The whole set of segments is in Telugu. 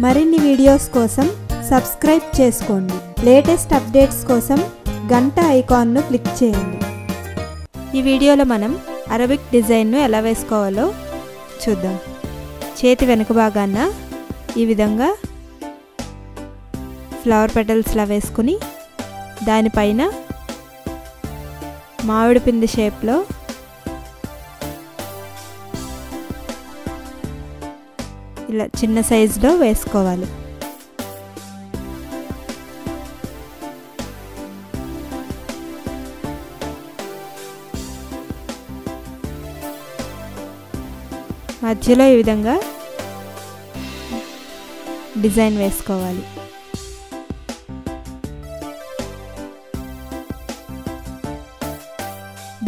మరిన్ని వీడియోస్ కోసం సబ్స్క్రైబ్ చేసుకోండి. లేటెస్ట్ అప్డేట్స్ కోసం గంట ఐకాన్ను క్లిక్ చేయండి. ఈ వీడియోలో మనం అరబిక్ డిజైన్ను ఎలా వేసుకోవాలో చూద్దాం. చేతి వెనుక భాగాన ఈ విధంగా ఫ్లవర్ పెటల్స్లా వేసుకుని దానిపైన మామిడి పిండి షేప్లో ఇలా చిన్న సైజులో వేసుకోవాలి. మధ్యలో ఈ విధంగా డిజైన్ వేసుకోవాలి.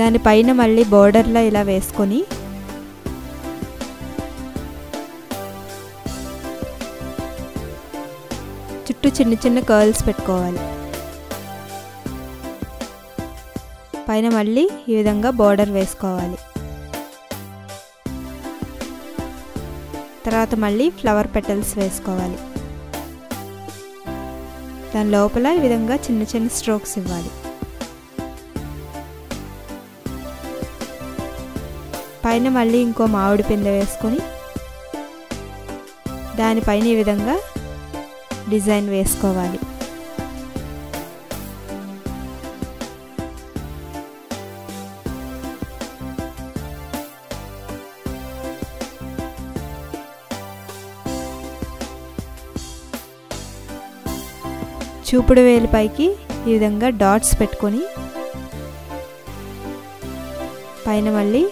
దానిపైన మళ్ళీ బోర్డర్లో ఇలా వేసుకొని చుట్టూ చిన్న చిన్న కర్ల్స్ పెట్టుకోవాలి. పైన మళ్ళీ ఈ విధంగా బోర్డర్ వేసుకోవాలి. తర్వాత మళ్ళీ ఫ్లవర్ పెటల్స్ వేసుకోవాలి. దాని లోపల ఈ విధంగా చిన్న చిన్న స్ట్రోక్స్ ఇవ్వాలి. పైన మళ్ళీ ఇంకో మామిడి పిందె వేసుకొని దానిపైన ఈ విధంగా డిజైన్ వేసుకోవాలి. చూపుడు వేలు పైకి ఈ విధంగా డాట్స్ పెట్టుకొని పైన మళ్ళీ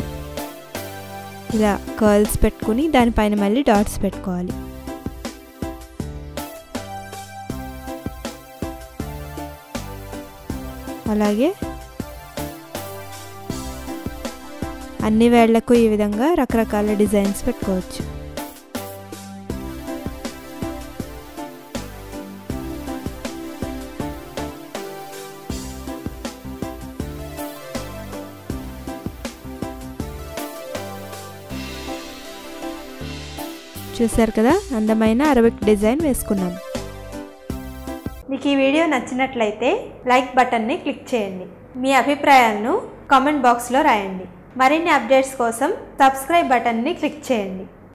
ఇలా కర్ల్స్ పెట్టుకుని దానిపైన మళ్ళీ డాట్స్ పెట్టుకోవాలి. అలాగే అన్ని వేళ్లకు ఈ విధంగా రకరకాల డిజైన్స్ పెట్టుకోవచ్చు. చూశారు కదా, అందమైన అరబిక్ డిజైన్ వేసుకున్నాం. మీకు ఈ వీడియో నచ్చినట్లయితే లైక్ బటన్ని క్లిక్ చేయండి. మీ అభిప్రాయాలను కామెంట్ బాక్స్లో రాయండి. మరిన్ని అప్డేట్స్ కోసం సబ్స్క్రైబ్ బటన్ని క్లిక్ చేయండి.